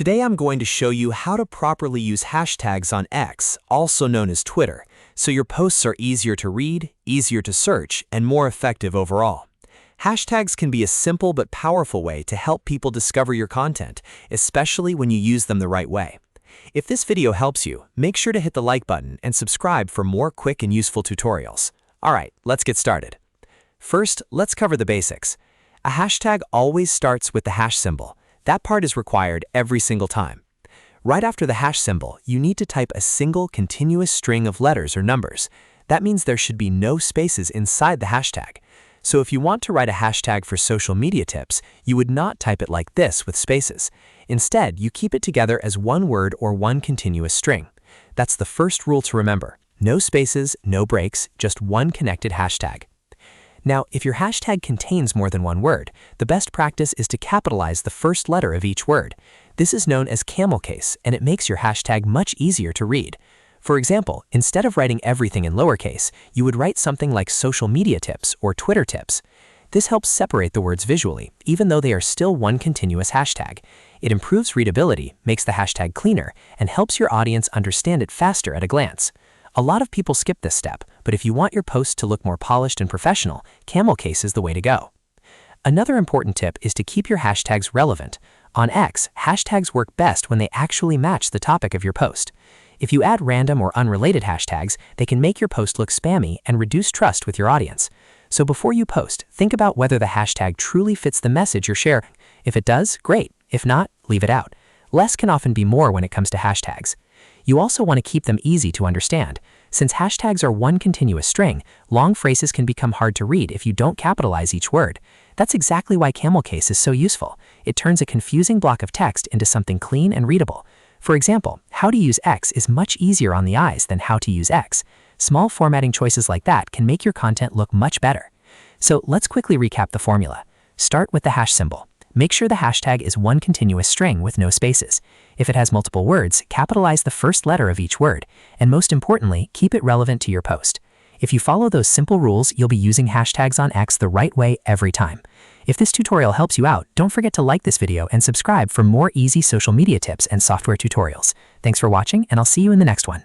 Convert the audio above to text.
Today I'm going to show you how to properly use hashtags on X, also known as Twitter, so your posts are easier to read, easier to search, and more effective overall. Hashtags can be a simple but powerful way to help people discover your content, especially when you use them the right way. If this video helps you, make sure to hit the like button and subscribe for more quick and useful tutorials. Alright, let's get started. First, let's cover the basics. A hashtag always starts with the hash symbol. That part is required every single time. Right after the hash symbol, you need to type a single continuous string of letters or numbers. That means there should be no spaces inside the hashtag. So if you want to write a hashtag for social media tips, you would not type it like this with spaces. Instead, you keep it together as one word or one continuous string. That's the first rule to remember. No spaces, no breaks, just one connected hashtag. Now, if your hashtag contains more than one word, the best practice is to capitalize the first letter of each word. This is known as camel case, and it makes your hashtag much easier to read. For example, instead of writing everything in lowercase, you would write something like social media tips or Twitter tips. This helps separate the words visually, even though they are still one continuous hashtag. It improves readability, makes the hashtag cleaner, and helps your audience understand it faster at a glance. A lot of people skip this step, but if you want your post to look more polished and professional, camel case is the way to go. Another important tip is to keep your hashtags relevant. On X, hashtags work best when they actually match the topic of your post. If you add random or unrelated hashtags, they can make your post look spammy and reduce trust with your audience. So before you post, think about whether the hashtag truly fits the message you're sharing. If it does, great. If not, leave it out. Less can often be more when it comes to hashtags. You also want to keep them easy to understand. Since hashtags are one continuous string, long phrases can become hard to read if you don't capitalize each word. That's exactly why camel case is so useful. It turns a confusing block of text into something clean and readable. For example, how to use X is much easier on the eyes than how to use X. Small formatting choices like that can make your content look much better. So let's quickly recap the formula. Start with the hash symbol. Make sure the hashtag is one continuous string with no spaces. If it has multiple words, capitalize the first letter of each word, and most importantly, keep it relevant to your post. If you follow those simple rules, you'll be using hashtags on X the right way every time. If this tutorial helps you out, don't forget to like this video and subscribe for more easy social media tips and software tutorials. Thanks for watching, and I'll see you in the next one.